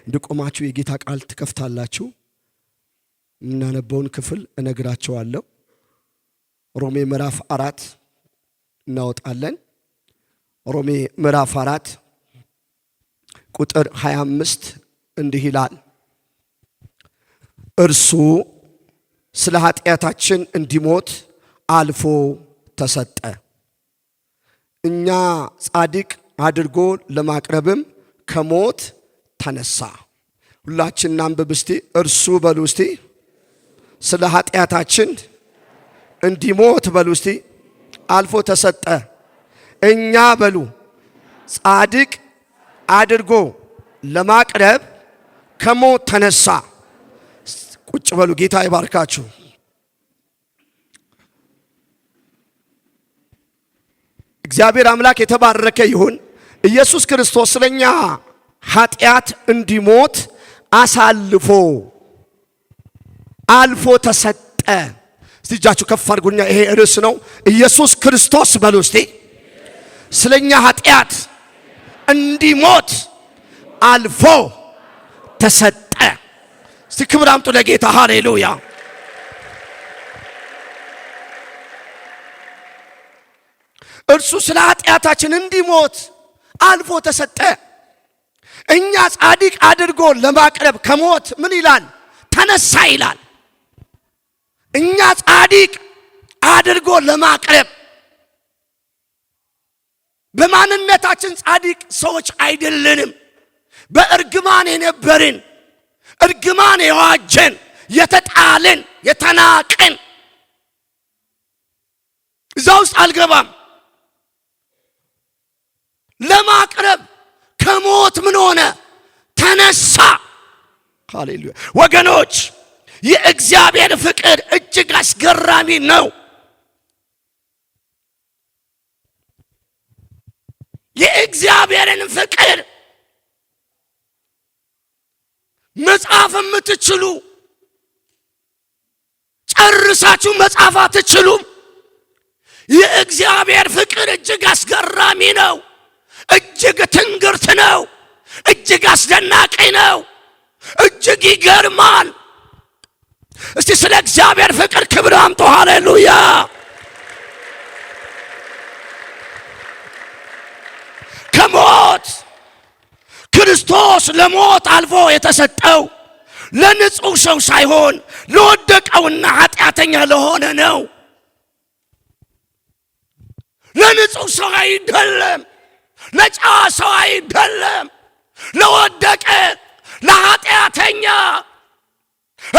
እንድቆማችሁ የጌታ ቃል ትከፍታላችሁ። እናነበውን ክፍል እነግራችኋለሁ። ሮሜ ምዕራፍ 4 እናወጣለን። ሮሜ ምዕራፍ 4 ቁጥር 25 እንዲህ ይላል፣ እርሱ ስለ ኃጢአታችን እንዲሞት አልፎ ተሰጠ፣ እኛ ጻድቅ አድርጎ ለማቅረብም ከሞት ተነሳ። ሁላችንና አንብብ እስቲ። እርሱ በሉ እስቲ ስለ ኃጢአታችን እንዲሞት በሉ እስቲ አልፎ ተሰጠ፣ እኛ በሉ ጻድቅ አድርጎ ለማቅረብ ከሞት ተነሳ። ቁጭ በሉ። ጌታ ይባርካችሁ። እግዚአብሔር አምላክ የተባረከ ይሁን። ኢየሱስ ክርስቶስ ስለኛ ኃጢአት እንዲሞት አልፎ ተሰጠ። እስቲ እጃችሁ ከፍ አድርጉና ይሄ ርዕስ ነው። ኢየሱስ ክርስቶስ በሉ እስቲ ስለኛ ኃጢአት እንዲሞት አልፎ ተሰጠ። እስቲ ክብር አምጡ ለጌታ። ሃሌሉያ። እርሱ ስለ ኃጢአታችን እንዲሞት አልፎ ተሰጠ፣ እኛ ጻድቅ አድርጎ ለማቅረብ ከሞት ምን ይላል? ተነሳ ይላል። እኛ ጻድቅ አድርጎ ለማቅረብ በማንነታችን ጻድቅ ሰዎች አይደለንም። በእርግማን የነበርን፣ እርግማን የዋጀን፣ የተጣልን፣ የተናቅን እዛ ውስጥ አልገባም። ለማቅረብ ከሞት ምን ሆነ? ተነሳ። ሃሌሉያ ወገኖች፣ የእግዚአብሔር ፍቅር እጅግ አስገራሚ ነው። የእግዚአብሔርን ፍቅር መጻፍ የምትችሉ ጨርሳችሁ መጻፍ አትችሉም። የእግዚአብሔር ፍቅር እጅግ አስገራሚ ነው። እጅግ ትንግርት ነው። እጅግ አስደናቂ ነው። እጅግ ይገርማል። እስቲ ስለ እግዚአብሔር ፍቅር ክብር አምጡ። ሃሌሉያ። ከሞት ክርስቶስ ለሞት አልፎ የተሰጠው ለንጹህ ሰው ሳይሆን ለወደቀውና ኃጢአተኛ ለሆነ ነው። ለንጹህ ሰው አይደለም፣ ለጨዋ ሰው አይደለም፣ ለወደቀ ለኃጢአተኛ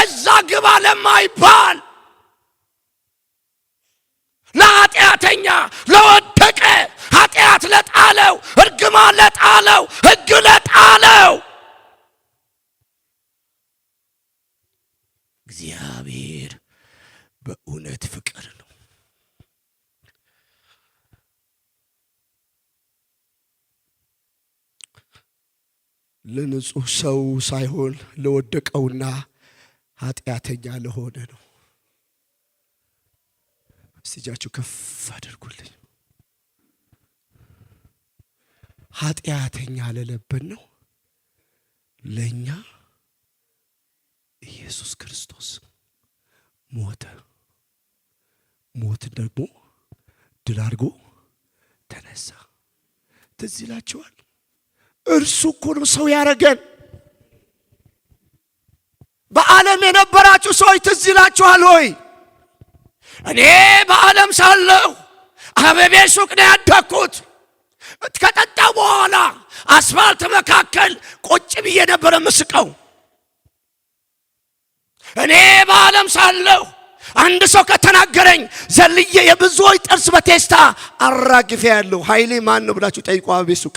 እዛ ግባ ለማይባል ለኃጢአተኛ ለወደቀ ኃጢአት ለጣለው እርግማን ለጣለው ሕግ ለጣለው እግዚአብሔር በእውነት ፍቅር ነው። ለንጹህ ሰው ሳይሆን ለወደቀውና ኃጢአተኛ ለሆነ ነው። እጃችሁ ከፍ አድርጉልኝ። ኃጢአተኛ ለለበን ነው ለኛ ኢየሱስ ክርስቶስ ሞተ። ሞት ደግሞ ድል አድርጎ ተነሳ። ትዝ ይላችኋል። እርሱ እኮ ነው ሰው ያረገን። በዓለም የነበራችሁ ሰዎች ትዝ ይላችኋል ሆይ? እኔ በዓለም ሳለሁ አበቤ ሱቅ ነው ያደኩት። ከጠጣው በኋላ አስፋልት መካከል ቁጭ ብዬ ነበር ምስቀው። እኔ በዓለም ሳለሁ አንድ ሰው ከተናገረኝ ዘልዬ የብዙዎች ጥርስ በቴስታ አራግፌ ያለው ኃይሌ ማን ነው ብላችሁ ጠይቁ። አበቤ ሱቅ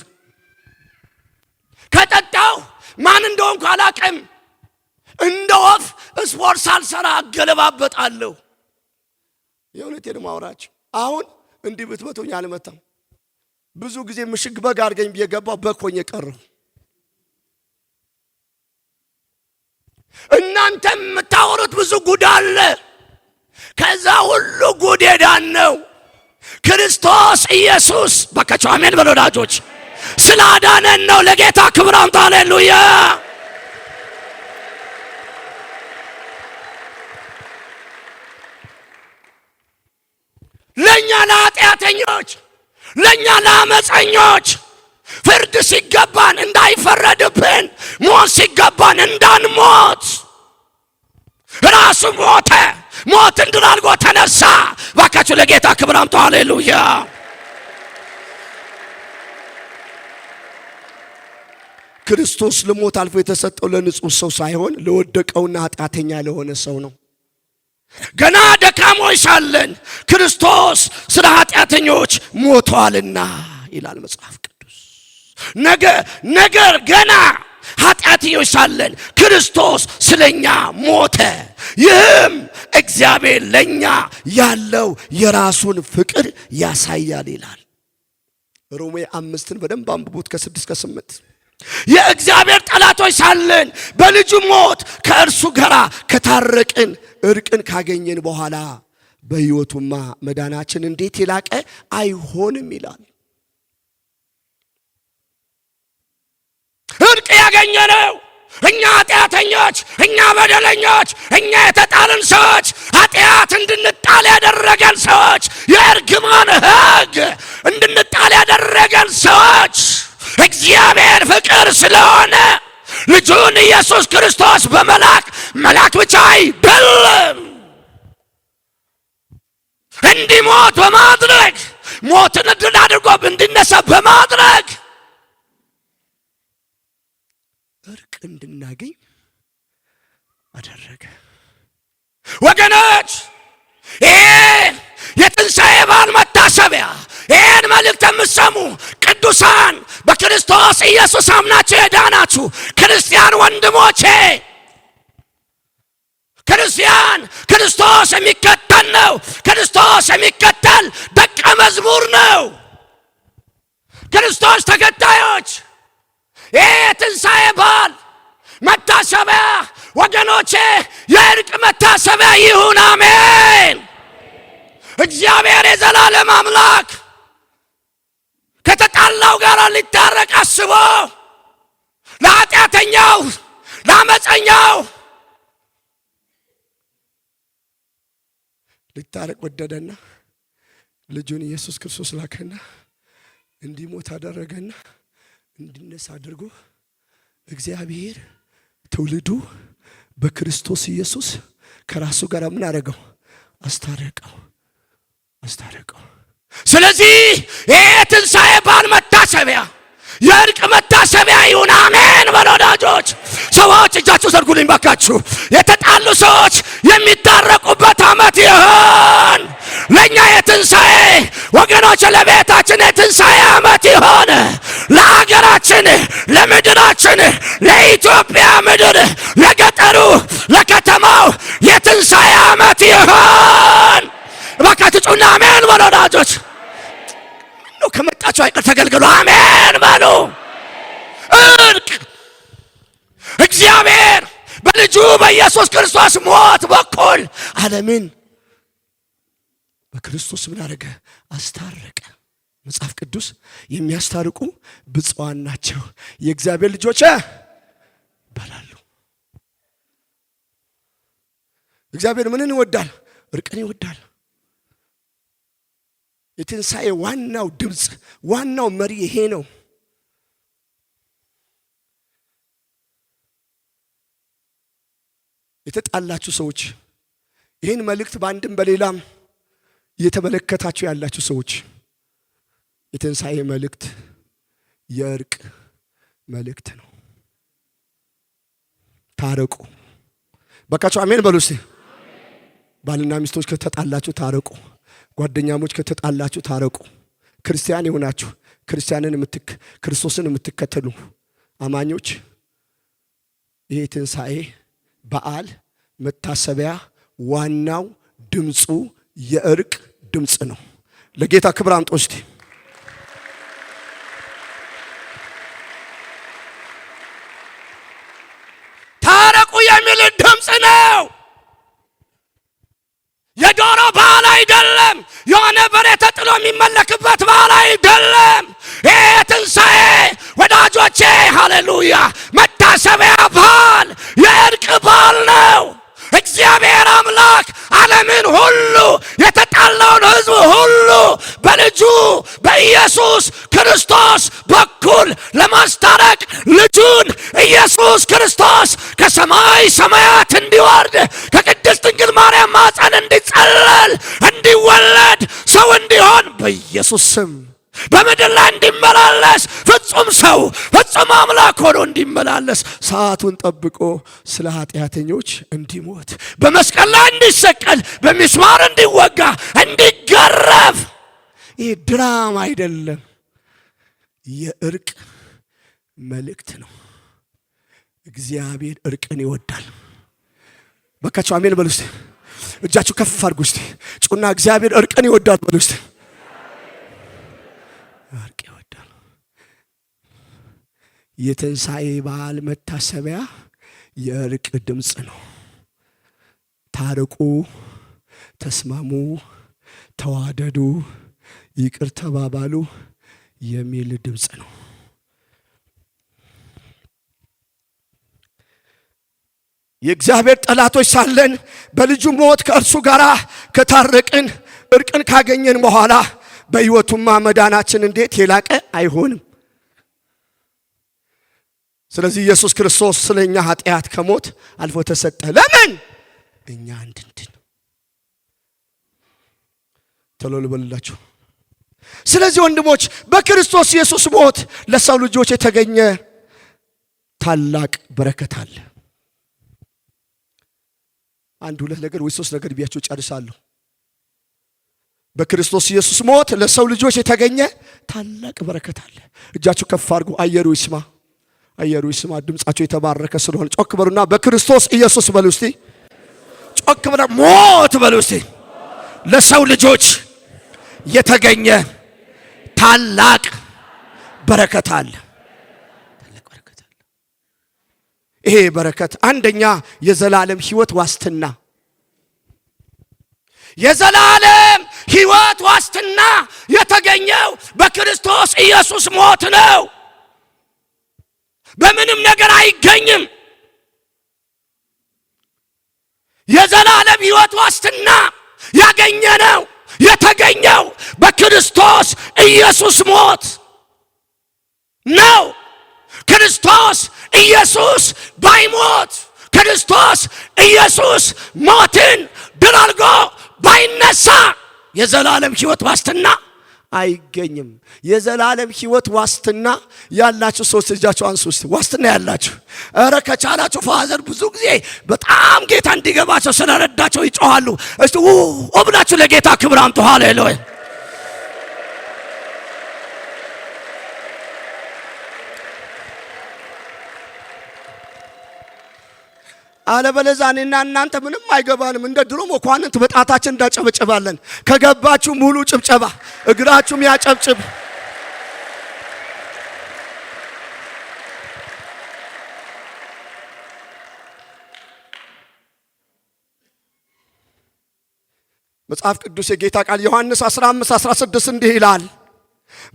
ከጠጣው ማን እንደሆንኩ አላውቅም። እንደ ወፍ ስፖርት ሳልሰራ አገለባበጣለሁ። የእውነቴን ማውራችሁ አሁን እንዲህ ብትመቱኝ አልመታም። ብዙ ጊዜ ምሽግ በግ አድርገኝ ብዬ ገባሁ፣ በኮኝ ቀረሁ። እናንተም የምታወሩት ብዙ ጉድ አለ። ከዛ ሁሉ ጉድ የዳነው ክርስቶስ ኢየሱስ በከቻው አሜን በሉ ወዳጆች፣ ስላዳነን ነው። ለጌታ ክብር አምጡ። ሃሌሉያ። ለኛ ለኃጢአተኞች፣ ለኛ ለአመፀኞች ፍርድ ሲገባን እንዳይፈረድብን፣ ሞት ሲገባን እንዳንሞት ራሱ ሞተ። ሞትን ድል አድርጎ ተነሳ። ባካችሁ ለጌታ ክብር አምጡ። ሃሌሉያ። ክርስቶስ ለሞት አልፎ የተሰጠው ለንጹህ ሰው ሳይሆን ለወደቀውና ኃጢአተኛ ለሆነ ሰው ነው። ገና ደካሞች ሳለን ክርስቶስ ስለ ኃጢአተኞች ሞቷልና ይላል መጽሐፍ ቅዱስ። ነገር ገና ኃጢአተኞች ሳለን ክርስቶስ ስለኛ ሞተ። ይህም እግዚአብሔር ለኛ ያለው የራሱን ፍቅር ያሳያል ይላል። ሮሜ 5ን በደንብ አንብቡት ከ6 እስከ 8። የእግዚአብሔር ጠላቶች ሳለን በልጁ ሞት ከእርሱ ጋር ከታረቅን፣ እርቅን ካገኘን በኋላ በሕይወቱማ መዳናችን እንዴት የላቀ አይሆንም ይላል። እርቅ ያገኘነው እኛ ኃጢአተኞች፣ እኛ በደለኞች፣ እኛ የተጣልን ሰዎች፣ ኃጢአት እንድንጣል ያደረገን ሰዎች፣ የእርግማን ሕግ እንድንጣል ያደረገን ሰዎች እግዚአብሔር ፍቅር ስለሆነ ልጁን ኢየሱስ ክርስቶስ በመላክ ብቻ አይደለም እንዲሞት በማድረግ ሞትን ድል አድርጎ እንዲነሳ በማድረግ እርቅ እንድናገኝ አደረገ። ወገኖች ይሄ የትንሣኤ በዓል መታሰቢያ፣ ይሄን መልእክት የምትሰሙ ቅዱሳን በክርስቶስ ኢየሱስ አምናችሁ የዳናችሁ ክርስቲያን ወንድሞቼ፣ ክርስቲያን ክርስቶስ የሚከተል ነው። ክርስቶስ የሚከተል ደቀ መዝሙር ነው። ክርስቶስ ተከታዮች ይሄ የትንሣኤ በዓል መታሰቢያ ወገኖቼ የእርቅ መታሰቢያ ይሁን። አሜን። እግዚአብሔር የዘላለም አምላክ ከተጣላው ጋር ሊታረቅ አስቦ ለኃጢአተኛው ለአመፀኛው ሊታረቅ ወደደና ልጁን ኢየሱስ ክርስቶስ ላከና እንዲሞት አደረገና እንዲነሳ አድርጎ እግዚአብሔር ትውልዱ በክርስቶስ ኢየሱስ ከራሱ ጋር ምን አደረገው? አስታረቀው። ስለዚህ ይሄ ትንሣኤ በዓል መታሰቢያ የእርቅ መታሰቢያ ይሁን። አሜን በሉ ወዳጆች። ሰዎች እጃችሁ ዘርጉልኝ ባካችሁ። የተጣሉ ሰዎች የሚታረቁበት ዓመት ይሁን። ለእኛ የትንሣኤ ወገኖች፣ ለቤታችን የትንሣኤ ዓመት ይሁን። ለአገራችን፣ ለምድራችን፣ ለኢትዮጵያ ምድር፣ ለገጠሩ፣ ለከተማው የትንሣኤ ዓመት ይሁን። እባካችሁ ጩና አሜን በሉ ወዳጆች። ምነው ከመጣችሁ አይቀር ተገልግሉ። አሜን በሉ። እርቅ እግዚአብሔር በልጁ በኢየሱስ ክርስቶስ ሞት በኩል ዓለምን በክርስቶስ ምን አደረገ? አስታረቀ። መጽሐፍ ቅዱስ የሚያስታርቁ ብፁዓን ናቸው የእግዚአብሔር ልጆች ይባላሉ። እግዚአብሔር ምንን ይወዳል? እርቅን ይወዳል። የትንሣኤ ዋናው ድምፅ፣ ዋናው መሪ ይሄ ነው። የተጣላችሁ ሰዎች ይህን መልእክት በአንድም በሌላም እየተመለከታችሁ ያላችሁ ሰዎች የትንሣኤ መልእክት የእርቅ መልእክት ነው። ታረቁ። በቃችሁ አሜን በሉ እስቲ። ባልና ሚስቶች ከተጣላችሁ ታረቁ። ጓደኛሞች ከተጣላችሁ ታረቁ። ክርስቲያን የሆናችሁ ክርስቶስን የምትከተሉ አማኞች ይሄ ትንሣኤ በዓል መታሰቢያ ዋናው ድምፁ የእርቅ ድምፅ ነው። ለጌታ ክብር አምጡ እስቲ። ታረቁ የሚል ድምፅ ነው። የዶሮ በዓል አይደለም። የሆነ በሬ ተጥሎ የሚመለክበት በዓል አይደለም። ይሄ ትንሣኤ ወዳጆቼ ሃሌሉያ መታሰቢያ በዓል የእርቅ በዓል ነው። እግዚአብሔር አምላክ ዓለምን ሁሉ የተጣላውን ሕዝብ ሁሉ በኢየሱስ ክርስቶስ በኩል ለማስታረቅ ልጁን ኢየሱስ ክርስቶስ ከሰማይ ሰማያት እንዲወርድ ከቅድስት ድንግል ማርያም ማኅፀን እንዲጸለል እንዲወለድ ሰው እንዲሆን በኢየሱስ ስም በምድር ላይ እንዲመላለስ ፍጹም ሰው ፍጹም አምላክ ሆኖ እንዲመላለስ ሰዓቱን ጠብቆ ስለ ኃጢአተኞች እንዲሞት በመስቀል ላይ እንዲሰቀል በሚስማር እንዲወጋ እንዲገረፍ። ይህ ድራማ አይደለም፣ የእርቅ መልእክት ነው። እግዚአብሔር እርቅን ይወዳል። በካችሁ አሜን በሉ እስቲ። እጃችሁ ከፍ አድርጉ እስቲ። ጩና እግዚአብሔር እርቅን ይወዳል በሉ እስቲ። እርቅ ይወዳል። የትንሣኤ በዓል መታሰቢያ የእርቅ ድምፅ ነው። ታረቁ፣ ተስማሙ፣ ተዋደዱ፣ ይቅር ተባባሉ የሚል ድምፅ ነው። የእግዚአብሔር ጠላቶች ሳለን በልጁ ሞት ከእርሱ ጋር ከታረቅን እርቅን ካገኘን በኋላ በሕይወቱማ መዳናችን እንዴት የላቀ አይሆንም? ስለዚህ ኢየሱስ ክርስቶስ ስለኛ ኃጢአት ከሞት አልፎ ተሰጠ። ለምን? እኛ እንድንድን። ቶሎ ልበልላችሁ። ስለዚህ ወንድሞች በክርስቶስ ኢየሱስ ሞት ለሰው ልጆች የተገኘ ታላቅ በረከት አለ። አንድ ሁለት ነገር ወይ ሶስት ነገር ቢያችሁ ጨርሳለሁ። በክርስቶስ ኢየሱስ ሞት ለሰው ልጆች የተገኘ ታላቅ በረከት አለ። እጃችሁ ከፍ አድርጉ። አየሩ ይስማ፣ አየሩ ይስማ። ድምጻችሁ የተባረከ ስለሆነ ጮክ በሉና በክርስቶስ ኢየሱስ በሉ እስቲ። ጮክ በሉ ሞት በሉ እስቲ። ለሰው ልጆች የተገኘ ታላቅ በረከት አለ። ታላቅ በረከት አለ። ይሄ በረከት አንደኛ የዘላለም ሕይወት ዋስትና፣ የዘላለም ሕይወት ዋስትና የተገኘው በክርስቶስ ኢየሱስ ሞት ነው። በምንም ነገር አይገኝም። የዘላለም ሕይወት ዋስትና ያገኘነው የተገኘው በክርስቶስ ኢየሱስ ሞት ነው። ክርስቶስ ኢየሱስ ባይሞት፣ ክርስቶስ ኢየሱስ ሞትን ድል አድርጎ ባይነሳ የዘላለም ሕይወት ዋስትና አይገኝም። የዘላለም ሕይወት ዋስትና ያላችሁ ሰዎች እጃችሁ አንሱ እስቲ። ዋስትና ያላችሁ ኧረ ከቻላችሁ ፋዘር ብዙ ጊዜ በጣም ጌታ እንዲገባቸው ስለረዳቸው ይጮሃሉ። እስቲ ብላችሁ ለጌታ ክብር አምጡ። ሃሌሉያ። አለበለዚያ እኔና እናንተ ምንም አይገባንም። እንደ ድሮ መኳንንት በጣታችን እንዳጨበጨባለን። ከገባችሁ ሙሉ ጭብጨባ፣ እግራችሁም ያጨብጭብ። መጽሐፍ ቅዱስ የጌታ ቃል ዮሐንስ 15:16 እንዲህ ይላል፣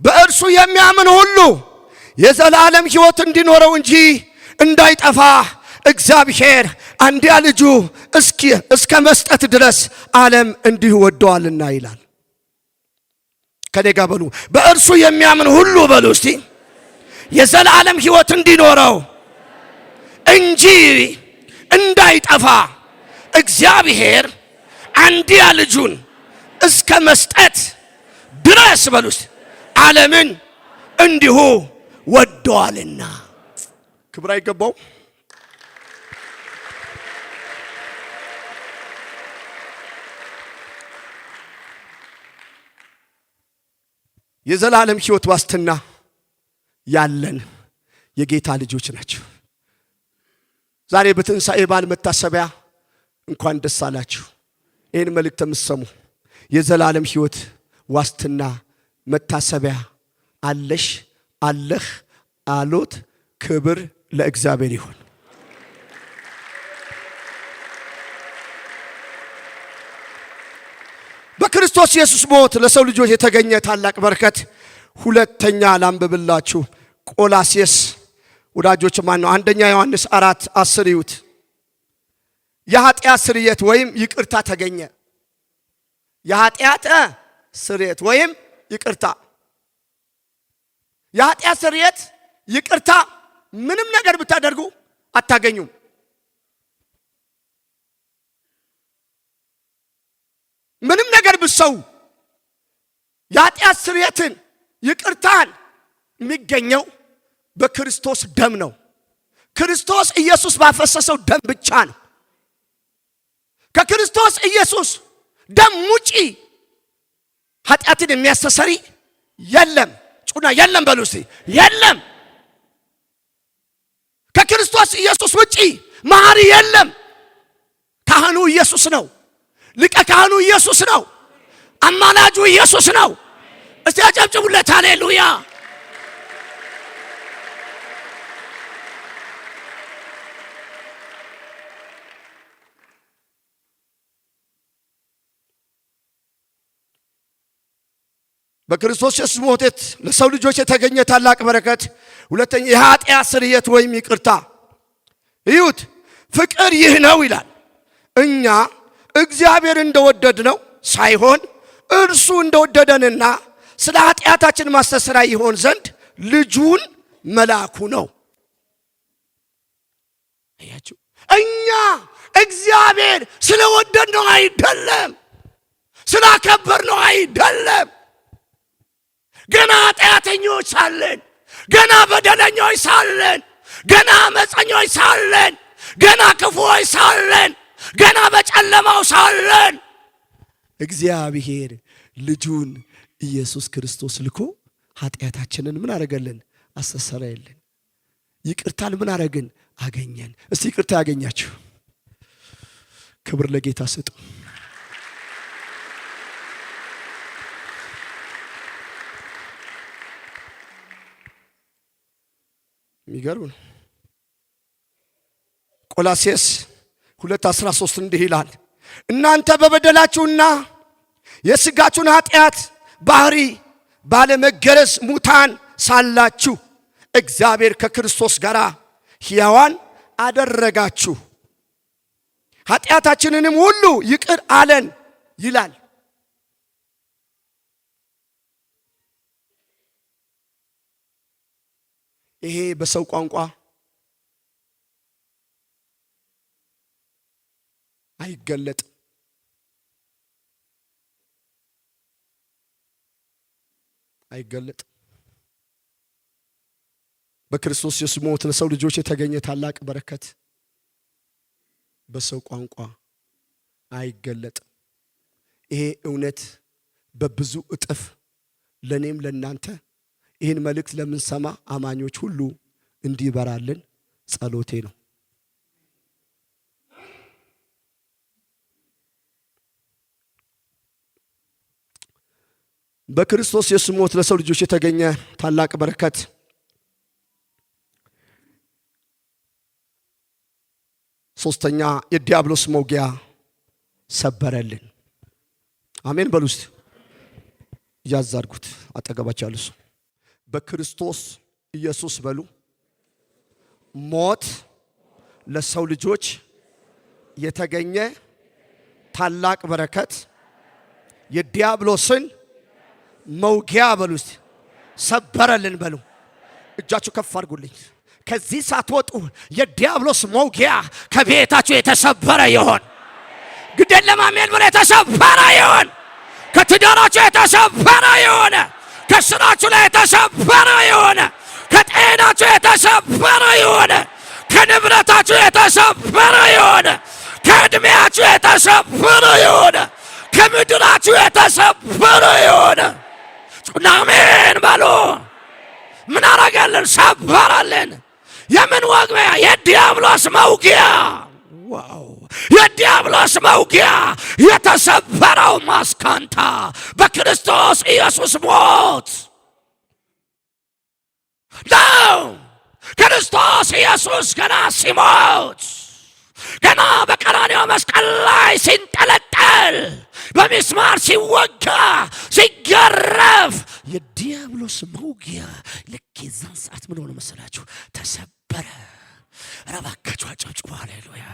በእርሱ የሚያምን ሁሉ የዘላለም ሕይወት እንዲኖረው እንጂ እንዳይጠፋ እግዚአብሔር አንድያ ልጁ እስከ መስጠት ድረስ ዓለም እንዲሁ ወደዋልና ይላል። ከኔ ጋር በሉ፣ በእርሱ የሚያምን ሁሉ በሉ እስቲ የዘላለም ሕይወት እንዲኖረው እንጂ እንዳይጠፋ እግዚአብሔር አንድያ ልጁን እስከ መስጠት ድረስ በሉ እስቲ ዓለምን እንዲሁ ወደዋልና። ክብር አይገባው? የዘላለም ሕይወት ዋስትና ያለን የጌታ ልጆች ናቸው። ዛሬ በትንሣኤ በዓል መታሰቢያ እንኳን ደስ አላችሁ። ይህን መልእክት የምትሰሙ የዘላለም ሕይወት ዋስትና መታሰቢያ አለሽ፣ አለህ፣ አሎት። ክብር ለእግዚአብሔር ይሁን። በክርስቶስ ኢየሱስ ሞት ለሰው ልጆች የተገኘ ታላቅ በረከት ሁለተኛ ላንብብላችሁ። ቆላስይስ ወዳጆች ማን ነው? አንደኛ ዮሐንስ 4:10 ይዩት። የኃጢአት ስርየት ወይም ይቅርታ ተገኘ። የኃጢአት ስርየት ወይም ይቅርታ የኃጢአት ስርየት ይቅርታ ምንም ነገር ብታደርጉ አታገኙም። ምንም ነገር ብትሰው የኃጢአት ስርየትን ይቅርታን የሚገኘው በክርስቶስ ደም ነው። ክርስቶስ ኢየሱስ ባፈሰሰው ደም ብቻ ነው። ከክርስቶስ ኢየሱስ ደም ውጪ ኃጢአትን የሚያስተሰሪ የለም። ጩና የለም በሉ እስቲ የለም። ከክርስቶስ ኢየሱስ ውጪ መሐሪ የለም። ካህኑ ኢየሱስ ነው። ሊቀ ካህኑ ኢየሱስ ነው። አማላጁ ኢየሱስ ነው። እስቲ አጨብጭቡለት። ሃሌሉያ። በክርስቶስ ኢየሱስ ሞት ለሰው ልጆች የተገኘ ታላቅ በረከት ሁለተኛ የኃጢአት ስርየት ወይም ይቅርታ። እዩት፣ ፍቅር ይህ ነው ይላል፣ እኛ እግዚአብሔር እንደወደድነው ሳይሆን እርሱ እንደወደደንና ስለ ኃጢአታችን ማስተስረያ ይሆን ዘንድ ልጁን መላኩ ነው። አያችሁ፣ እኛ እግዚአብሔር ስለወደድነው አይደለም፣ ስላከበርነው አይደለም። ገና ኃጢአተኞች ሳለን፣ ገና በደለኞች ሳለን፣ ገና አመፀኞች ሳለን፣ ገና ክፉዎች ሳለን፣ ገና በጨለማው ሳለን እግዚአብሔር ልጁን ኢየሱስ ክርስቶስ ልኮ ኃጢአታችንን ምን አረገልን? አስተሰረየልን። ይቅርታን ምን አረግን? አገኘን። እስቲ ይቅርታ ያገኛችሁ ክብር ለጌታ ስጡ። የሚገርም ነው። ቆላስይስ 2:13 እንዲህ ይላል፣ እናንተ በበደላችሁና የሥጋችሁን ኃጢአት ባህሪ ባለመገረዝ ሙታን ሳላችሁ እግዚአብሔር ከክርስቶስ ጋር ሕያዋን አደረጋችሁ፣ ኃጢአታችንንም ሁሉ ይቅር አለን ይላል። ይሄ በሰው ቋንቋ አይገለጥም። አይገለጥም። በክርስቶስ ኢየሱስ ሞት ለሰው ልጆች የተገኘ ታላቅ በረከት በሰው ቋንቋ አይገለጥም። ይሄ እውነት በብዙ እጥፍ ለኔም ለናንተ ይህን መልእክት ለምንሰማ አማኞች ሁሉ እንዲበራልን ጸሎቴ ነው። በክርስቶስ ኢየሱስ ሞት ለሰው ልጆች የተገኘ ታላቅ በረከት ሶስተኛ የዲያብሎስ መውጊያ ሰበረልን። አሜን በሉ እስቲ። ያዛርጉት አጠገባቸው ያሉ ሰው በክርስቶስ ኢየሱስ በሉ ሞት ለሰው ልጆች የተገኘ ታላቅ በረከት የዲያብሎስን መውጊያ በሉ እስቲ ሰበረልን በሉ። እጃችሁ ከፍ አድርጉልኝ። ከዚህ ሳትወጡ የዲያብሎስ መውጊያ ከቤታችሁ የተሰበረ ይሆን። ግዴለም አሜን ብሎ የተሰበረ ይሆን። ከትዳራችሁ የተሰበረ ይሆን። ከስራችሁ ላይ የተሰበረ ይሆን። ከጤናችሁ የተሰበረ ይሆን። ከንብረታችሁ የተሰበረ ይሆን። ከዕድሜያችሁ የተሰበረ ይሆን። ከምድራችሁ የተሰበረ ይሆን። ጩና አሜን በሉ። ምን አረጋለን? ሰበራለን። የምን ወግቢያ? የዲያብሎስ መውጊያ። ዋው! የዲያብሎስ መውጊያ የተሰበረው ማስካንታ በክርስቶስ ኢየሱስ ሞት ነው። ክርስቶስ ኢየሱስ ገና ሲሞት ገና በቀራንዮ መስቀል ላይ ሲንጠለጠል በሚስማር ሲወጋ ሲገረፍ የዲያብሎስ መውጊያ ልክ የዛን ሰዓት ምን ሆነ መሰላችሁ? ተሰበረ። ረባካችሁ አጨብጭቡ። ሃሌሉያ።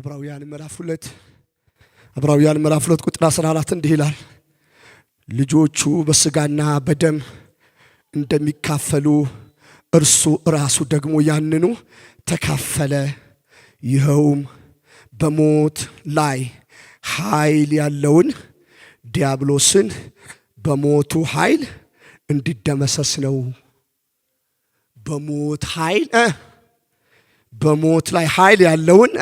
ዕብራውያን ምዕራፍ 2 ቁጥር 14 እንዲህ ይላል፣ ልጆቹ በሥጋና በደም እንደሚካፈሉ እርሱ ራሱ ደግሞ ያንኑ ተካፈለ። ይኸውም በሞት ላይ ኃይል ያለውን ዲያብሎስን በሞቱ ኃይል እንዲደመሰስ ነው። በሞት ላይ ኃይል ያለውን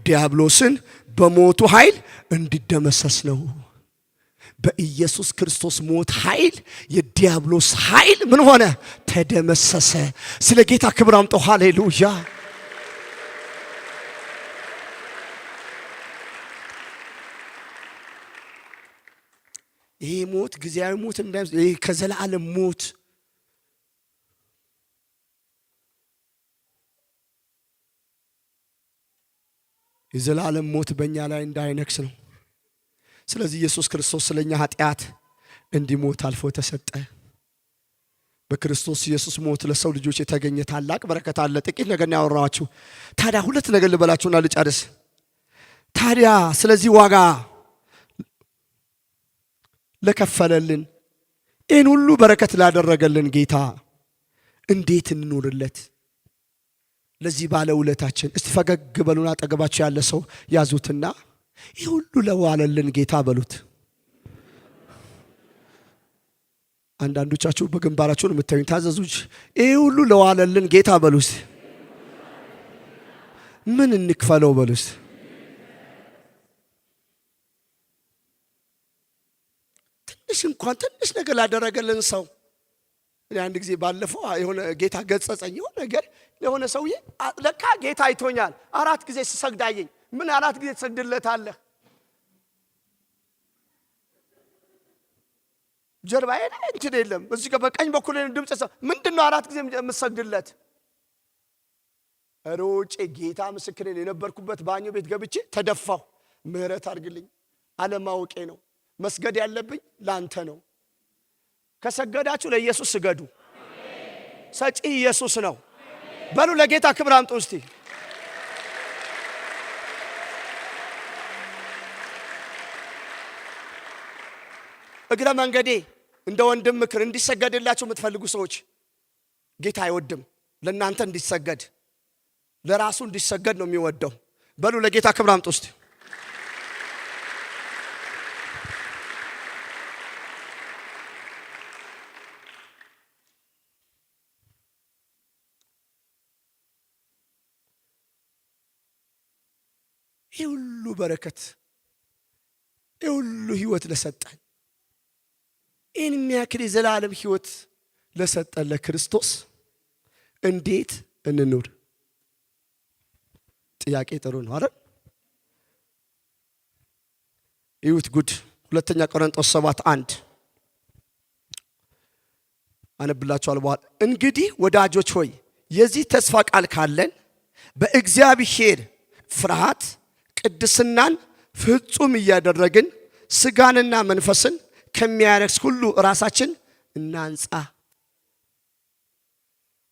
ዲያብሎስን በሞቱ ኃይል እንዲደመሰስ ነው። በኢየሱስ ክርስቶስ ሞት ኃይል የዲያብሎስ ኃይል ምን ሆነ? ተደመሰሰ። ስለ ጌታ ክብር አምጠው ሃሌሉያ። ይሄ ሞት ጊዜያዊ ሞት እንዳይመስል፣ ይሄ ከዘላለም ሞት የዘላለም ሞት በእኛ ላይ እንዳይነክስ ነው። ስለዚህ ኢየሱስ ክርስቶስ ስለኛ ኃጢአት እንዲሞት አልፎ ተሰጠ። በክርስቶስ ኢየሱስ ሞት ለሰው ልጆች የተገኘ ታላቅ በረከት አለ። ጥቂት ነገር ነው ያወራኋችሁ። ታዲያ ሁለት ነገር ልበላችሁና ልጨርስ። ታዲያ ስለዚህ ዋጋ ለከፈለልን ይህን ሁሉ በረከት ላደረገልን ጌታ እንዴት እንኖርለት? ለዚህ ባለ ውለታችን እስቲ ፈገግ በሉና አጠገባችሁ ያለ ሰው ያዙትና ይህ ሁሉ ለዋለልን ጌታ በሉት። አንዳንዶቻችሁ በግንባራችሁ ነው የምታዩኝ። ታዘዙች። ይህ ሁሉ ለዋለልን ጌታ በሉት። ምን እንክፈለው በሉት። ትንሽ ነገር ላደረገልን ሰው አንድ ጊዜ ባለፈው የሆነ ጌታ ገጸጸኝ። የሆነ ነገር ለሆነ ሰውዬ ለካ ጌታ አይቶኛል። 4 ጊዜ ሲሰግድ አየኝ። ምን 4 ጊዜ ትሰግድለታለህ? ጀርባዬ ላይ እንትን የለም። እዚህ ጋር በቀኝ በኩል ድምጽ ሰው ምንድነው 4 ጊዜ የምሰግድለት? ሮጬ ጌታ ምስክሬን የነበርኩበት ባኞ ቤት ገብቼ ተደፋሁ። ምህረት አድርግልኝ፣ አለማወቄ ነው። መስገድ ያለብኝ ላንተ ነው። ከሰገዳችሁ ለኢየሱስ ስገዱ። ሰጪ ኢየሱስ ነው። በሉ ለጌታ ክብር አምጡ እስቲ። እግረ መንገዴ እንደ ወንድም ምክር እንዲሰገድላችሁ የምትፈልጉ ሰዎች ጌታ አይወድም። ለእናንተ እንዲሰገድ ለራሱ እንዲሰገድ ነው የሚወደው። በሉ ለጌታ ክብር አምጡ እስቲ። ይህ ሁሉ በረከት ይህ ሁሉ ህይወት ለሰጠን ይህን የሚያክል የዘላለም ህይወት ለሰጠን ለክርስቶስ እንዴት እንኑር? ጥያቄ ጥሩ ነው አይደል? ይሁት ጉድ 2 ቆሮንቶስ 7:1 አነብላችኋለሁ በኋላ። እንግዲህ ወዳጆች ሆይ የዚህ ተስፋ ቃል ካለን በእግዚአብሔር ፍርሃት ቅድስናን ፍጹም እያደረግን ስጋንና መንፈስን ከሚያረክስ ሁሉ ራሳችን እናንጻ።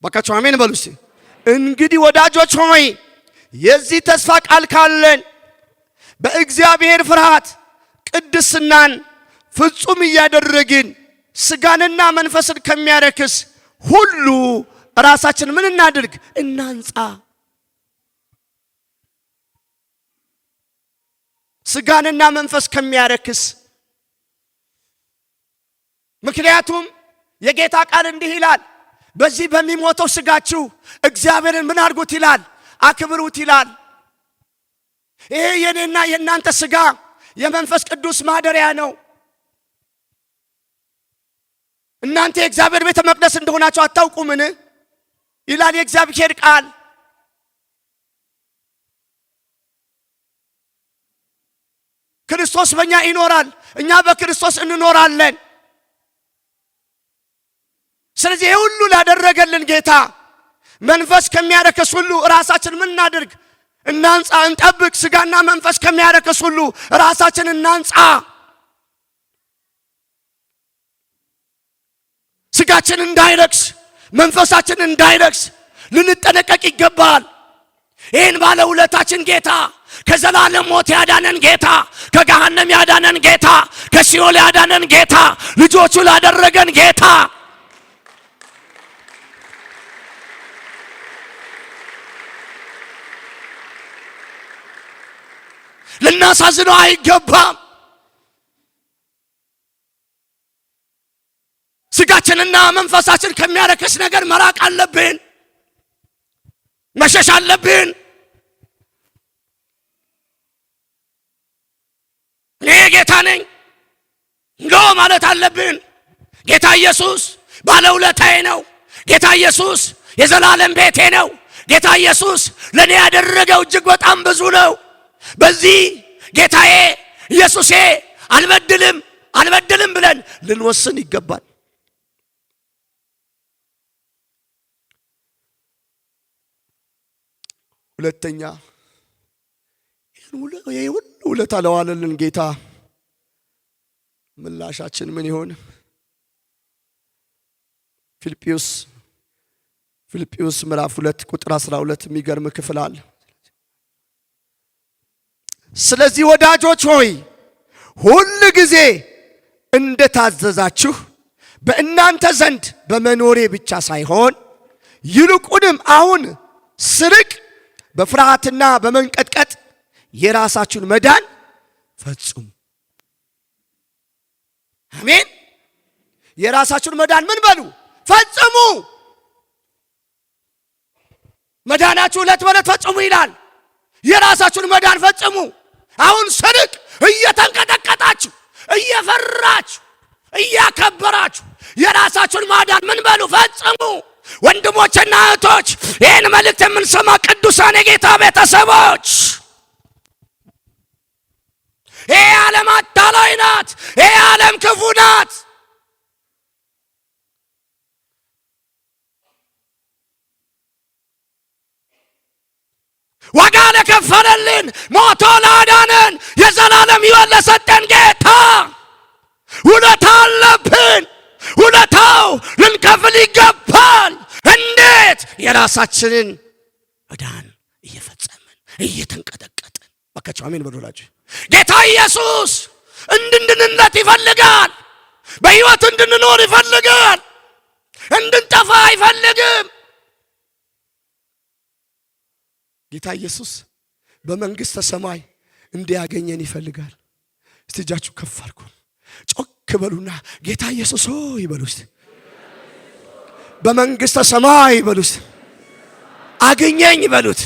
ባካችሁ አሜን በሉ እስቲ። እንግዲህ ወዳጆች ሆይ የዚህ ተስፋ ቃል ካለን በእግዚአብሔር ፍርሃት ቅድስናን ፍጹም እያደረግን ስጋንና መንፈስን ከሚያረክስ ሁሉ ራሳችን ምን እናድርግ? እናንጻ። ስጋንና መንፈስ ከሚያረክስ። ምክንያቱም የጌታ ቃል እንዲህ ይላል፣ በዚህ በሚሞተው ስጋችሁ እግዚአብሔርን ምን አድርጉት ይላል? አክብሩት ይላል። ይሄ የኔና የእናንተ ስጋ የመንፈስ ቅዱስ ማደሪያ ነው። እናንተ የእግዚአብሔር ቤተ መቅደስ እንደሆናችሁ አታውቁምን ይላል የእግዚአብሔር ቃል። ክርስቶስ በእኛ ይኖራል፣ እኛ በክርስቶስ እንኖራለን። ስለዚህ ይህ ሁሉ ላደረገልን ጌታ መንፈስ ከሚያረክስ ሁሉ ራሳችን ምን እናድርግ? እናንጻ፣ እንጠብቅ። ስጋና መንፈስ ከሚያረክስ ሁሉ ራሳችን እናንጻ። ስጋችን እንዳይረክስ፣ መንፈሳችን እንዳይረክስ ልንጠነቀቅ ይገባል። ይህን ባለውለታችን ጌታ ከዘላለም ሞት ያዳነን ጌታ፣ ከገሃነም ያዳነን ጌታ፣ ከሲኦል ያዳነን ጌታ፣ ልጆቹ ላደረገን ጌታ ልናሳዝነው አይገባም። ስጋችንና መንፈሳችን ከሚያረክስ ነገር መራቅ አለብን፣ መሸሽ አለብን። እኔ ጌታ ነኝ እንዶ ማለት አለብን። ጌታ ኢየሱስ ባለውለታዬ ነው። ጌታ ኢየሱስ የዘላለም ቤቴ ነው። ጌታ ኢየሱስ ለኔ ያደረገው እጅግ በጣም ብዙ ነው። በዚህ ጌታዬ ኢየሱሴ አልበድልም ብለን ልንወስን ይገባል። ሁለተኛ ይሄ ሁሉ ውለታ ለዋለልን ጌታ ምላሻችን ምን ይሆን? ፊልጵስዩስ ምዕራፍ 2 ቁጥር 12 የሚገርም ክፍል አለ። ስለዚህ ወዳጆች ሆይ ሁል ጊዜ እንደታዘዛችሁ በእናንተ ዘንድ በመኖሬ ብቻ ሳይሆን ይልቁንም አሁን ስርቅ በፍርሃትና በመንቀጥቀጥ የራሳችሁን መዳን ፈጽሙ። አሜን። የራሳችሁን መዳን ምን በሉ? ፈጽሙ። መዳናችሁ ዕለት በዕለት ፈጽሙ ይላል። የራሳችሁን መዳን ፈጽሙ። አሁን ስርቅ እየተንቀጠቀጣችሁ እየፈራችሁ እያከበራችሁ የራሳችሁን ማዳን ምን በሉ? ፈጽሙ። ወንድሞችና እህቶች ይህን መልእክት የምንሰማ ቅዱሳን የጌታ ቤተሰቦች ይህ ዓለም አታላይ ናት። ይህ ዓለም ክፉ ናት። ዋጋ ለከፈለልን ሞቶ ላዳነን የዘላለም ሕይወት ለሰጠን ጌታ ውለታ አለብን። ውለታው ልንከፍል ይገባል። እንዴት? የራሳችንን መዳን እየፈጸምን እየተንቀጠቀጥን። ባካችሁ አሜን በሉላችሁ። ጌታ ኢየሱስ እንድንድንለት ይፈልጋል። በሕይወት እንድንኖር ይፈልጋል። እንድንጠፋ አይፈልግም። ጌታ ኢየሱስ በመንግሥተ ሰማይ እንዲያገኘን ይፈልጋል። እስቲ እጃችሁ ከፍ አድርጉ፣ ጮክ በሉና ጌታ ኢየሱስ ሆይ ይበሉ። እስቲ በመንግሥተ ሰማይ ይበሉት፣ አገኘኝ ይበሉት።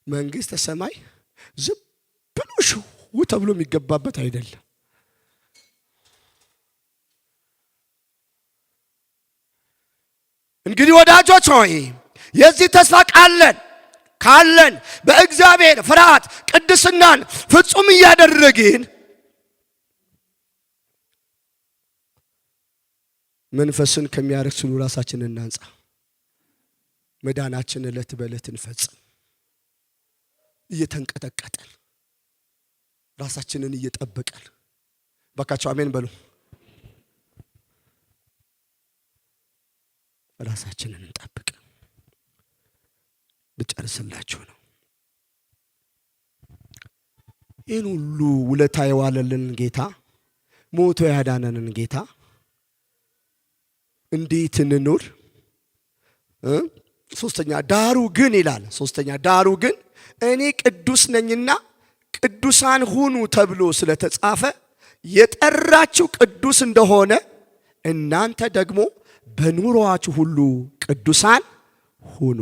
መንግሥተ ሰማይ ዝም ብሎ ሽው ተብሎ የሚገባበት አይደለም። እንግዲህ ወዳጆች ሆይ የዚህ ተስፋ ካለን በእግዚአብሔር ፍርሃት ቅድስናን ፍጹም እያደረግን መንፈስን ከሚያረክሱ ራሳችንን እናንጻ። መዳናችን ዕለት በዕለት እንፈጽም። እየተንቀጠቀጠን ራሳችንን እየጠበቀን ባካችሁ አሜን በሉ። ራሳችንን እንጠብቅ። ልጨርስላችሁ ነው። ይህን ሁሉ ውለታ የዋለልን ጌታ ሞቶ ያዳነንን ጌታ እንዴት እንኑር? ሶስተኛ ዳሩ ግን ይላል። ዳሩ ግን እኔ ቅዱስ ነኝና ቅዱሳን ሁኑ ተብሎ ስለተጻፈ የጠራችሁ ቅዱስ እንደሆነ እናንተ ደግሞ በኑሮአችሁ ሁሉ ቅዱሳን ሁኑ።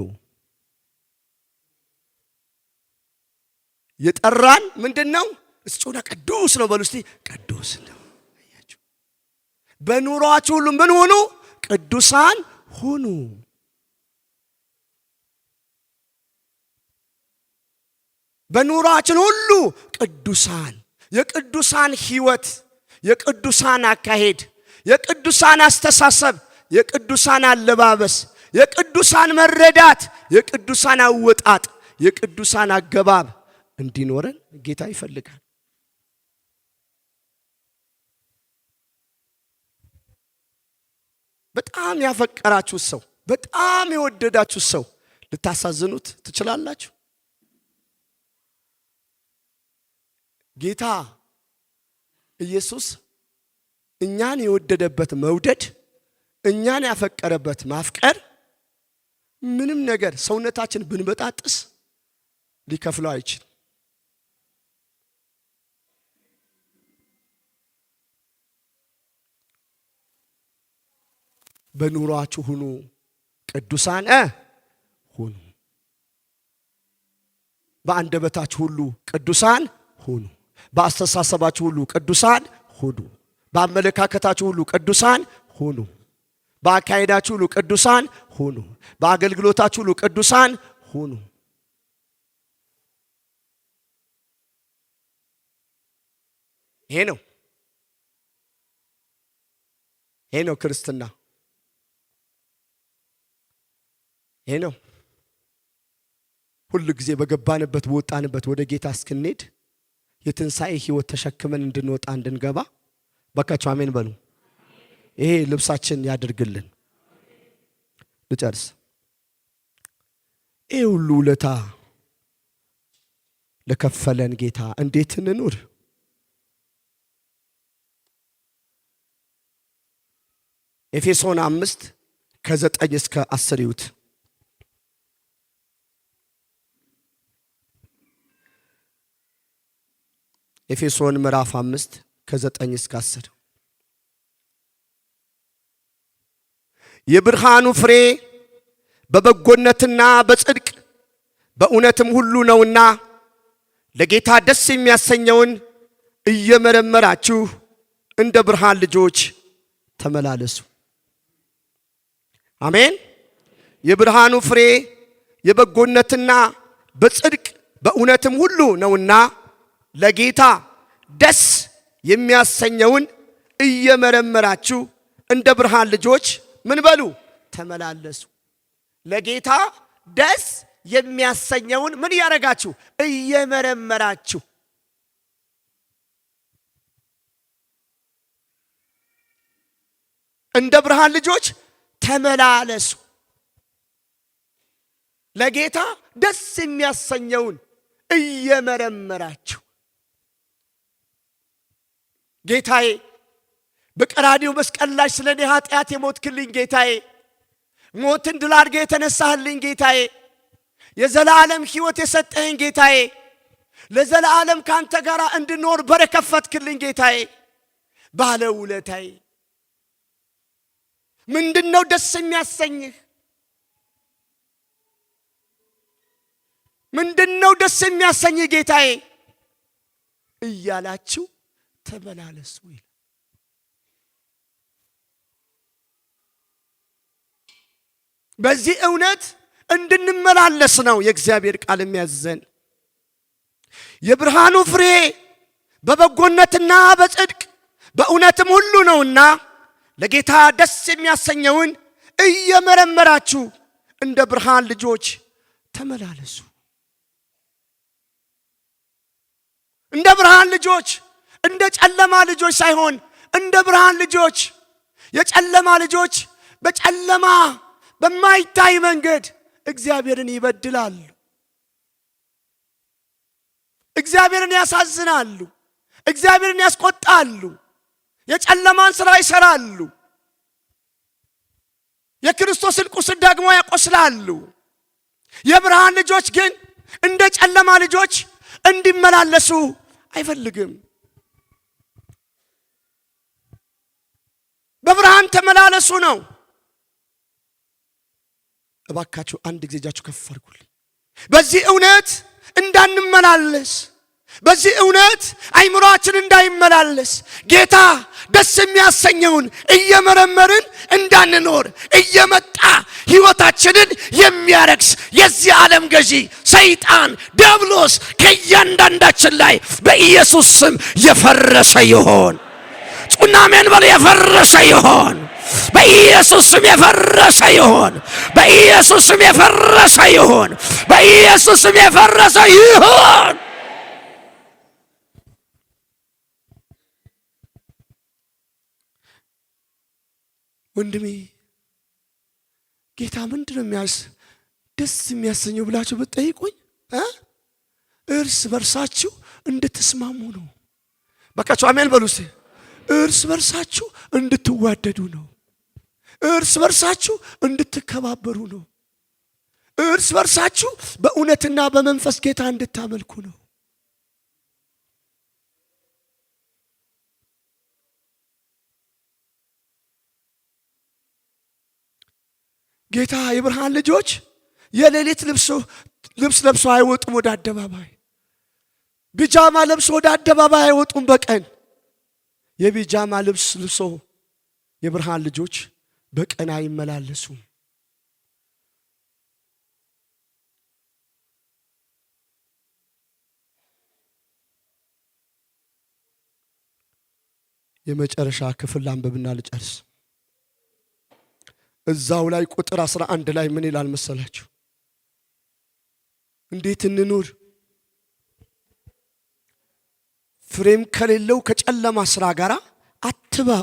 የጠራን ምንድነው? እሱና ቅዱስ ነው በሉ እስቲ። ቅዱስ ነው። አያችሁ። በኑሮአችሁ ሁሉ ምን ሁኑ? ቅዱሳን ሁኑ። በኑሮአችን ሁሉ ቅዱሳን፣ የቅዱሳን ሕይወት፣ የቅዱሳን አካሄድ፣ የቅዱሳን አስተሳሰብ፣ የቅዱሳን አለባበስ፣ የቅዱሳን መረዳት፣ የቅዱሳን አወጣጥ፣ የቅዱሳን አገባብ እንዲኖረን ጌታ ይፈልጋል። በጣም ያፈቀራችሁ ሰው፣ በጣም የወደዳችሁ ሰው ልታሳዝኑት ትችላላችሁ። ጌታ ኢየሱስ እኛን የወደደበት መውደድ፣ እኛን ያፈቀረበት ማፍቀር ምንም ነገር ሰውነታችን ብንበጣጥስ ሊከፍለው አይችልም። በኑሯችሁ ሁኑ ቅዱሳን ሁኑ። በአንደበታችሁ ሁሉ ቅዱሳን ሁኑ። በአስተሳሰባችሁ ሁሉ ቅዱሳን ሁኑ። በአመለካከታችሁ ሁሉ ቅዱሳን ሁኑ። በአካሄዳችሁ ሁሉ ቅዱሳን ሁኑ። በአገልግሎታችሁ ሁሉ ቅዱሳን ሁኑ። ይሄ ነው ክርስትና። ይሄ ነው ሁሉ ጊዜ በገባንበት በወጣንበት ወደ ጌታ እስክንሄድ የትንሣኤ ሕይወት ተሸክመን እንድንወጣ እንድንገባ በካችሁ አሜን በሉ። ይሄ ልብሳችን ያድርግልን። ልጨርስ። ይሄ ሁሉ ውለታ ለከፈለን ጌታ እንዴት እንኑር? ኤፌሶን 5:9 እስከ 10 ይዩት። ኤፌሶን ምዕራፍ 5:9 እስከ 10 የብርሃኑ ፍሬ በበጎነትና በጽድቅ በእውነትም ሁሉ ነውና ለጌታ ደስ የሚያሰኘውን እየመረመራችሁ እንደ ብርሃን ልጆች ተመላለሱ። አሜን። የብርሃኑ ፍሬ የበጎነትና በጽድቅ በእውነትም ሁሉ ነውና ለጌታ ደስ የሚያሰኘውን እየመረመራችሁ እንደ ብርሃን ልጆች ምን በሉ? ተመላለሱ። ለጌታ ደስ የሚያሰኘውን ምን ያረጋችሁ? እየመረመራችሁ። እንደ ብርሃን ልጆች ተመላለሱ። ለጌታ ደስ የሚያሰኘውን እየመረመራችሁ። ጌታዬ በቀራንዮ መስቀል ላይ ስለኔ ኃጢአት የሞትክልኝ ጌታዬ፣ ሞትን ድል አድርገህ የተነሳህልኝ ጌታዬ፣ የዘላለም ሕይወት የሰጠኸኝ ጌታዬ፣ ለዘላለም ካንተ ጋር እንድኖር በር ከፈትክልኝ ጌታዬ፣ ባለውለታዬ ምንድነው ደስ የሚያሰኝህ? ምንድነው ደስ የሚያሰኝህ ጌታዬ እያላችሁ ተመላለሱ ይላል። በዚህ እውነት እንድንመላለስ ነው የእግዚአብሔር ቃል የሚያዘን። የብርሃኑ ፍሬ በበጎነትና በጽድቅ በእውነትም ሁሉ ነውና ለጌታ ደስ የሚያሰኘውን እየመረመራችሁ እንደ ብርሃን ልጆች ተመላለሱ። እንደ ብርሃን ልጆች፣ እንደ ጨለማ ልጆች ሳይሆን እንደ ብርሃን ልጆች። የጨለማ ልጆች በጨለማ በማይታይ መንገድ እግዚአብሔርን ይበድላሉ፣ እግዚአብሔርን ያሳዝናሉ፣ እግዚአብሔርን ያስቆጣሉ፣ የጨለማን ሥራ ይሰራሉ፣ የክርስቶስን ቁስል ደግሞ ያቆስላሉ። የብርሃን ልጆች ግን እንደ ጨለማ ልጆች እንዲመላለሱ አይፈልግም። በብርሃን ተመላለሱ ነው። እባካችሁ አንድ ጊዜ እጃችሁ ከፍ አድርጉልኝ። በዚህ እውነት እንዳንመላለስ፣ በዚህ እውነት አይምሮአችን እንዳይመላለስ፣ ጌታ ደስ የሚያሰኘውን እየመረመርን እንዳንኖር እየመጣ ሕይወታችንን የሚያረክስ የዚህ ዓለም ገዢ ሰይጣን ዲያብሎስ ከእያንዳንዳችን ላይ በኢየሱስ ስም የፈረሰ ይሆን። ጩና አሜን በል። የፈረሰ ይሆን በኢየሱስ ስም። የፈረሰ ይሆን በኢየሱስ ስም። የፈረሰ ይሆን በኢየሱስ ስም። የፈረሰ ይሆን። ወንድሜ ጌታ ምንድነው ደስ የሚያሰኘው ብላችሁ ብትጠይቁኝ እርስ በርሳችሁ እንድትስማሙ ነው። በቃችሁ አሜን በሉ እስቲ። እርስ በርሳችሁ እንድትዋደዱ ነው። እርስ በርሳችሁ እንድትከባበሩ ነው። እርስ በርሳችሁ በእውነትና በመንፈስ ጌታ እንድታመልኩ ነው። ጌታ የብርሃን ልጆች የሌሊት ልብስ ለብሶ አይወጡም ወደ አደባባይ። ቢጃማ ለብሶ ወደ አደባባይ አይወጡም በቀን። የቢጃማ ልብስ ለብሶ የብርሃን ልጆች በቀን አይመላለሱም። የመጨረሻ ክፍል አንብብና ልጨርስ። እዛው ላይ ቁጥር 11 ላይ ምን ይላል መሰላችሁ? እንዴት እንኑር? ፍሬም ከሌለው ከጨለማ ስራ ጋር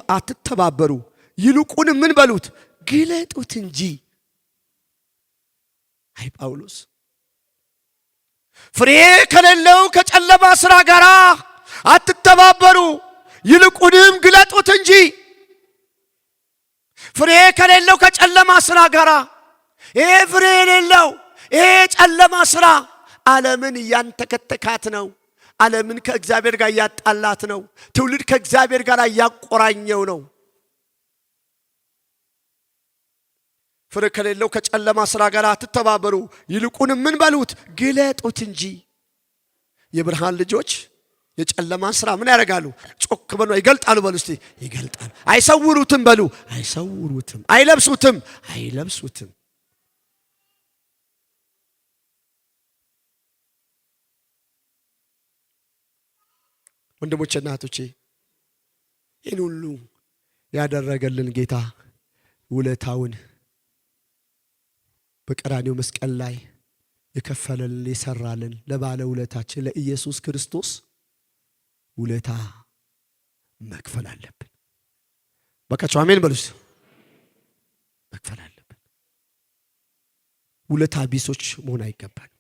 አትተባበሩ፣ ይልቁንም ምን በሉት? ግለጡት እንጂ። አይ ጳውሎስ፣ ፍሬ ከሌለው ከጨለማ ስራ ጋር አትተባበሩ፣ ይልቁንም ግለጡት እንጂ። ፍሬ ከሌለው ከጨለማ ስራ ጋር፣ ይሄ ፍሬ የሌለው ይሄ ጨለማ ስራ ዓለምን እያንተከተካት ነው። ዓለምን ከእግዚአብሔር ጋር እያጣላት ነው። ትውልድ ከእግዚአብሔር ጋር እያቆራኘው ነው። ፍሬ ከሌለው ከጨለማ ስራ ጋር አትተባበሩ፣ ይልቁንም ምን በሉት? ግለጡት እንጂ። የብርሃን ልጆች የጨለማን ስራ ምን ያደርጋሉ? ጮክ በሉ ይገልጣሉ። በሉ እስቲ ይገልጣሉ። አይሰውሩትም በሉ፣ አይሰውሩትም። አይለብሱትም፣ አይለብሱትም። ወንድሞቼና እህቶቼ ይህን ሁሉ ያደረገልን ጌታ ውለታውን በቀራንዮ መስቀል ላይ የከፈለልን የሰራልን ለባለ ውለታችን ለኢየሱስ ክርስቶስ ውለታ መክፈል አለብን። በቃችሁ አሜን በሉስ። መክፈል አለብን። ውለታ ቢሶች መሆን አይገባን።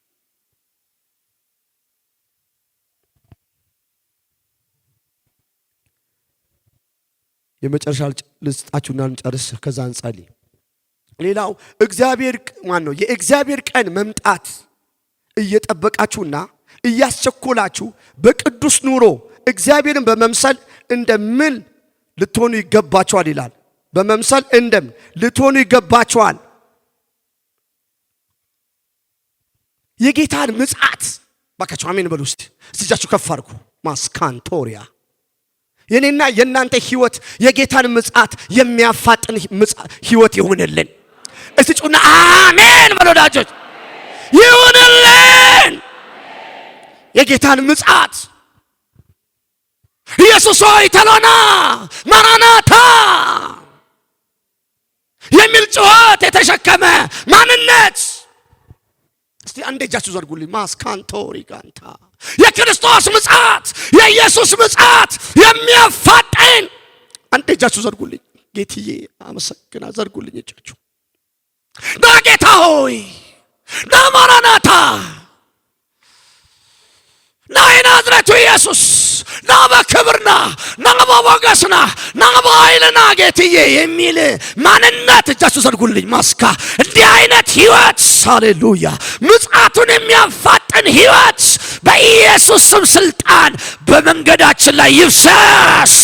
የመጨረሻ ልስጣችሁና እንጨርስ፣ ከዛ እንጸልይ። ሌላው የእግዚአብሔር ቀን መምጣት እየጠበቃችሁና እያስቸኮላችሁ በቅዱስ ኑሮ እግዚአብሔርን በመምሰል እንደምን ልትሆኑ ይገባችኋል ይላል። በመምሰል እንደምን ልትሆኑ ይገባችኋል። የጌታን ምጽአት ባካችሁ አሜን በሉ እስቲ። እጃችሁ ከፍ አድርጉ። ማስካንቶሪያ የኔና የናንተ ህይወት የጌታን ምጽአት የሚያፋጥን ህይወት ይሁንልን። እስቲ ጩና አሜን በሉ ወዳጆች፣ ይሁንልን። የጌታን ምጽአት ኢየሱስ ሆይ ተሎና ማራናታ የሚል ጩኸት የተሸከመ ማንነት እስቲ አንዴ እጃችሁ ዘርጉልኝ። ማስካንቶሪ ጋንታ የክርስቶስ ምጽአት የኢየሱስ ምጽአት የሚያፋጥን አንዴ እጃችሁ ዘርጉልኝ። ጌትዬ አመሰግና ዘርጉልኝ እጃችሁ። ና ጌታ ሆይ ና ማራናታ ና የናዝሬቱ ኢየሱስ ና በክብርና ና በሞገስና ና በኃይልና ጌትዬ የሚል ማንነት እጃችሁ ዘርጉልኝ። ማስካ እንዲህ አይነት ህይወት ሃሌሉያ ምጽአቱን የሚያፋጥን ህይወት በኢየሱስ ስም ስልጣን በመንገዳችን ላይ ይፍሰስ፣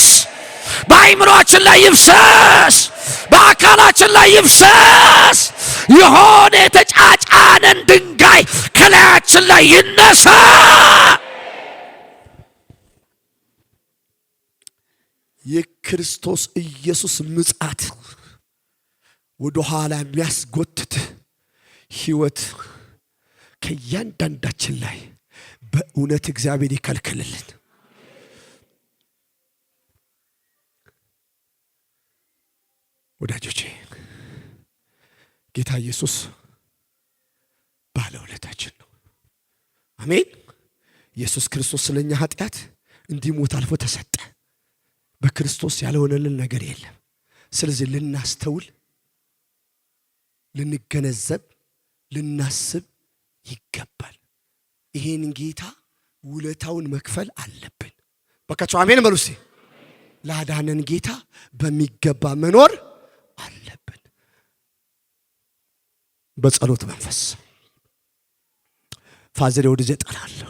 በአይምሮአችን ላይ ይፍሰስ፣ በአካላችን ላይ ይፍሰስ። የሆነ የተጫጫነን ድንጋይ ከላያችን ላይ ይነሳ። የክርስቶስ ኢየሱስ ምጽአት ወደ ኋላ የሚያስጎትት ህይወት ከእያንዳንዳችን ላይ በእውነት እግዚአብሔር ይከልክልልን። ወዳጆቼ ጌታ ኢየሱስ ባለውለታችን ነው። አሜን። ኢየሱስ ክርስቶስ ስለኛ ኃጢአት እንዲሞት አልፎ ተሰጠ። በክርስቶስ ያልሆነልን ነገር የለም። ስለዚህ ልናስተውል፣ ልንገነዘብ፣ ልናስብ ይገባል። ይሄን ጌታ ውለታውን መክፈል አለብን። በቃችሁ አሜን በሉ እስቲ። ላዳነን ጌታ በሚገባ መኖር አለብን። በጸሎት መንፈስ ፋዘር ወደዚህ እጠራለሁ።